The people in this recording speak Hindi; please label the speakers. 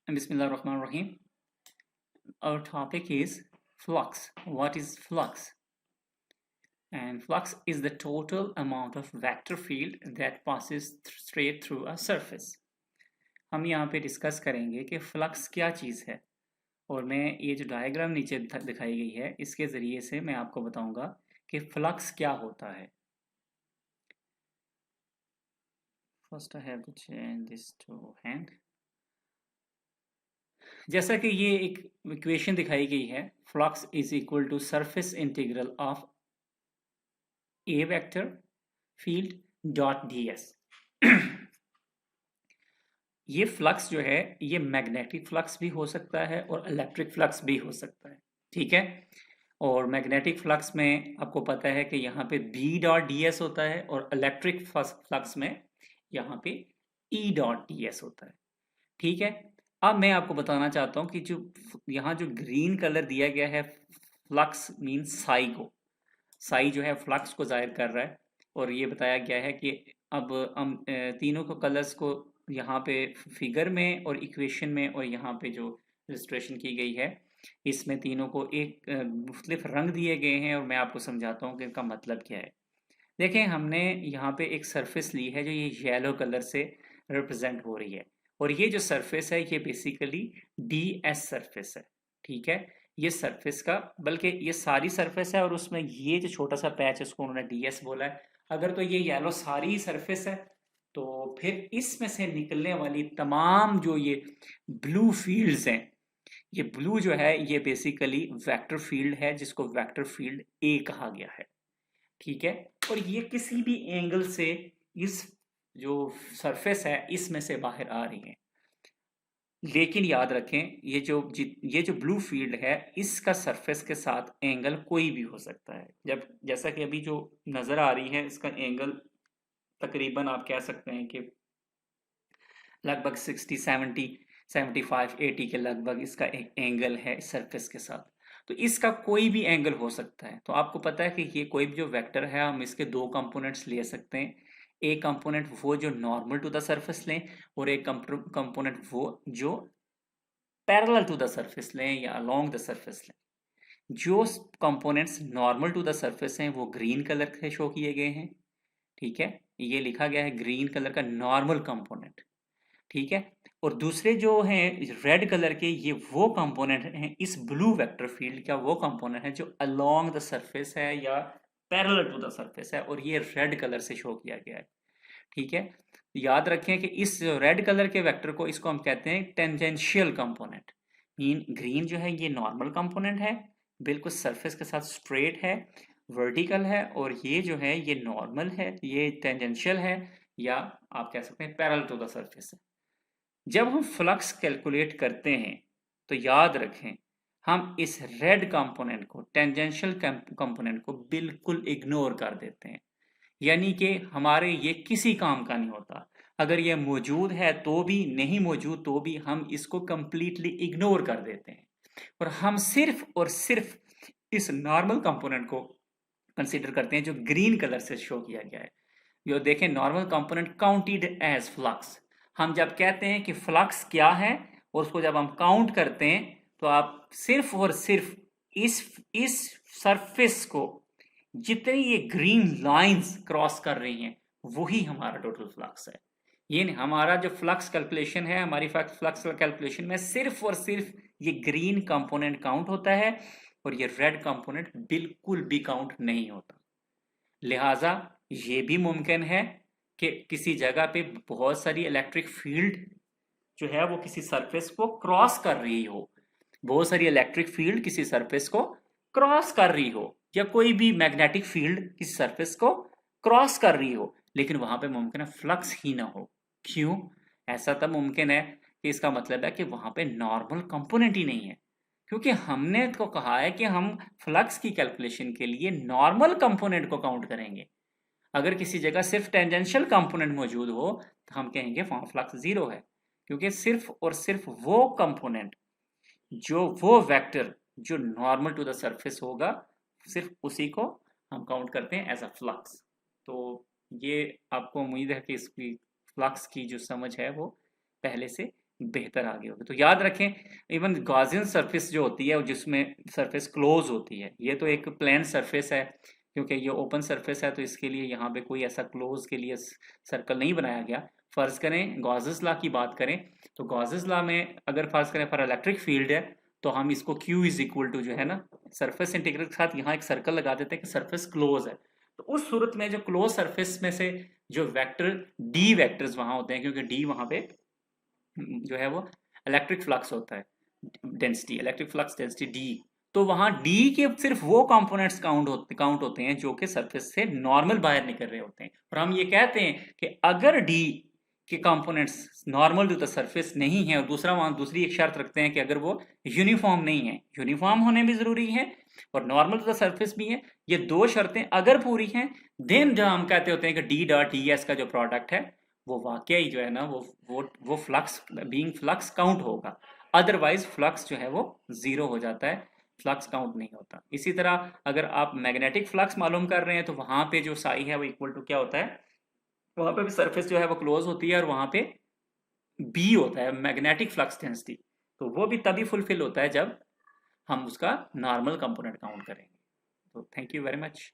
Speaker 1: Bismillahirrahmanirrahim. Our topic is flux. What is flux? And flux is the total amount of vector field that passes straight through a surface. हम यहाँ पे डिस्कस करेंगे कि फ्लक्स क्या चीज़ है और मैं ये जो डायग्राम नीचे दिखाई गई है इसके ज़रिए से मैं आपको बताऊंगा कि फ्लक्स क्या होता है. First I have to change this to hand. जैसा कि ये एक इक्वेशन दिखाई गई है, flux is equal to surface integral of a vector field dot ds. ये फ्लक्स जो है ये मैग्नेटिक फ्लक्स भी हो सकता है और इलेक्ट्रिक फ्लक्स भी हो सकता है. ठीक है. और मैग्नेटिक फ्लक्स में आपको पता है कि यहाँ पे B डॉट ds होता है और इलेक्ट्रिक फ्लक्स में यहाँ पे E डॉट ds होता है. ठीक है. अब मैं आपको बताना चाहता हूँ कि जो यहाँ जो ग्रीन कलर दिया गया है फ्लक्स मीन्स साई को, साई जो है फ्लक्स को जाहिर कर रहा है. और ये बताया गया है कि अब हम तीनों को कलर्स को यहाँ पे फिगर में और इक्वेशन में और यहाँ पे जो इलस्ट्रेशन की गई है इसमें तीनों को एक मुख्तलिफ रंग दिए गए हैं और मैं आपको समझाता हूँ कि इनका मतलब क्या है. देखें, हमने यहाँ पे एक सरफेस ली है जो ये येलो कलर से रिप्रेजेंट हो रही है और ये जो सरफेस है ये बेसिकली ds सरफेस है. ठीक है. ये सरफेस का, बल्कि ये सारी सरफेस है और उसमें ये जो छोटा सा पैच है उसको उन्होंने ds बोला है. अगर तो ये येलो सारी सरफेस है तो फिर इसमें से निकलने वाली तमाम जो ये ब्लू फील्ड्स हैं, ये ब्लू जो है ये बेसिकली वेक्टर फील्ड है जिसको वेक्टर फील्ड A कहा गया है. ठीक है. और ये किसी भी एंगल से इस जो सरफेस है इसमें से बाहर आ रही है. लेकिन याद रखें ये जो ब्लू फील्ड है इसका सरफेस के साथ एंगल कोई भी हो सकता है. जब जैसा कि अभी जो नजर आ रही है इसका एंगल तकरीबन आप कह सकते हैं कि लगभग 60 70 75 80 के लगभग इसका एक एंगल है सरफेस के साथ. तो इसका कोई भी एंगल हो सकता है. तो आपको पता है कि ये कोई भी जो वेक्टर है हम इसके दो कंपोनेंट्स ले सकते हैं. एक कंपोनेंट वो जो नॉर्मल टू द सरफेस लें और एक कंपोनेंट वो जो पैरेलल टू द सरफेस लें या अलोंग द सरफेस लें. जो components normal to the surface हैं वो ग्रीन कलर से शो किए गए हैं. ठीक है. ये लिखा गया है ग्रीन कलर का नॉर्मल कंपोनेंट. ठीक है. और दूसरे जो हैं रेड कलर के ये वो कंपोनेंट हैं इस ब्लू वेक्टर फील्ड का, वो कंपोनेंट है जो अलोंग द सरफेस है या पैरेलल टू द सरफेस है और ये रेड कलर से शो किया गया है. ठीक है. याद रखें कि इस रेड कलर के वेक्टर को इसको हम कहते हैं टेंजेंशियल कंपोनेंट. मीन ग्रीन जो है ये नॉर्मल कंपोनेंट है, बिल्कुल सरफेस के साथ स्ट्रेट है, वर्टिकल है, और ये जो है ये नॉर्मल है, ये टेंजेंशियल है या आप कह सकते हैं पैरेलल टू द सरफेस है. जब हम फ्लक्स कैलकुलेट करते हैं तो याद रखें हम इस रेड कंपोनेंट को, टेंजेंशियल कंपोनेंट को बिल्कुल इग्नोर कर देते हैं. यानी कि हमारे ये किसी काम का नहीं होता. अगर ये मौजूद है तो भी, नहीं मौजूद तो भी हम इसको कंप्लीटली इग्नोर कर देते हैं और हम सिर्फ और सिर्फ इस नॉर्मल कंपोनेंट को कंसीडर करते हैं जो ग्रीन कलर से शो किया गया है. यो देखें, normal component counted as flux. हम जब कहते हैं कि फ्लक्स क्या है और उसको जब हम काउंट करते हैं तो आप सिर्फ और सिर्फ इस सरफेस को जितनी ये ग्रीन लाइंस क्रॉस कर रही हैं वही हमारा टोटल फ्लक्स है. ये नहीं, हमारा जो फ्लक्स कैलकुलेशन है, हमारी फ्लक्स कैलकुलेशन में सिर्फ और सिर्फ ये ग्रीन कंपोनेंट काउंट होता है और ये रेड कंपोनेंट बिल्कुल भी काउंट नहीं होता. लिहाजा ये भी मुमकिन है कि किसी जगह पे बहुत सारी इलेक्ट्रिक फील्ड जो है वो किसी सरफेस को क्रॉस कर रही हो, बहुत सारी इलेक्ट्रिक फील्ड किसी सरफेस को क्रॉस कर रही हो, या कोई भी मैग्नेटिक फील्ड किसी सरफेस को क्रॉस कर रही हो, लेकिन वहां पे मुमकिन है फ्लक्स ही ना हो. क्यों? ऐसा तब मुमकिन है कि इसका मतलब है कि वहां पे नॉर्मल कंपोनेंट ही नहीं है, क्योंकि हमने तो कहा है कि हम फ्लक्स की कैलकुलेशन के लिए नॉर्मल कंपोनेंट को काउंट करेंगे. अगर किसी जगह सिर्फ टेंजेंशियल कंपोनेंट मौजूद हो तो हम कहेंगे वहां फ्लक्स जीरो है, क्योंकि सिर्फ और सिर्फ वो कंपोनेंट जो वो वेक्टर जो नॉर्मल टू द सरफेस होगा सिर्फ उसी को हम काउंट करते हैं एज अ फ्लक्स. तो ये आपको उम्मीद है कि इसकी फ्लक्स की जो समझ है वो पहले से बेहतर आगे होगी। तो याद रखें, इवन गॉसियन सरफेस जो होती है जिसमें सरफेस क्लोज होती है, ये तो एक प्लेन सरफेस है, क्योंकि ये ओपन सरफेस है तो इसके लिए यहाँ पे कोई ऐसा क्लोज के लिए सर्कल नहीं बनाया गया। फर्ज करें गॉसेस लॉ की बात करें, तो गॉसेस लॉ में अगर फर्ज करें फॉर इलेक्ट्रिक फील्ड है, तो हम इसको Q इज इक्वल टू जो है ना सरफेस इंटीग्रल के साथ यहाँ एक सर्कल लगा देते हैं कि सरफेस क्लोज है। तो उस सूरत में जो क्लोज सरफेस में से जो वेक्टर डी वेक्टर्स वहां होते हैं, क्योंकि डी वहां पे जो है वो इलेक्ट्रिक फ्लक्स होता है, density, electric flux density D. तो वहां डी के सिर्फ वो कंपोनेंट्स काउंट होते हैं जो कि सरफेस से नॉर्मल बाहर निकल रहे होते हैं। और हम ये कहते हैं कि अगर डी के components normal to the surface नहीं है, और दूसरा वहां दूसरी एक शर्त रखते हैं कि अगर वो यूनिफॉर्म नहीं है, यूनिफॉर्म होने भी जरूरी है और नॉर्मल टू द सरफेस भी है, ये दो शर्तें अगर पूरी हैं, देन जो हम कहते होते हैं कि डी डॉट डी एस का जो प्रोडक्ट है वो वाकई जो है ना वो फ्लक्स बीइंग फ्लक्स काउंट होगा। अदरवाइज फ्लक्स जो है वो जीरो हो जाता है, फ्लक्स काउंट नहीं होता। इसी तरह अगर आप मैग्नेटिक फ्लक्स मालूम कर रहे हैं तो वहां पे जो साई है वो इक्वल टू क्या होता है, वहां पे भी सरफेस जो है वो क्लोज होती है और वहां पे बी होता है मैग्नेटिक फ्लक्स डेंसिटी। तो वो भी तभी फुलफिल होता है जब हम उसका नॉर्मल कंपोनेंट काउंट करेंगे। तो थैंक यू वेरी मच।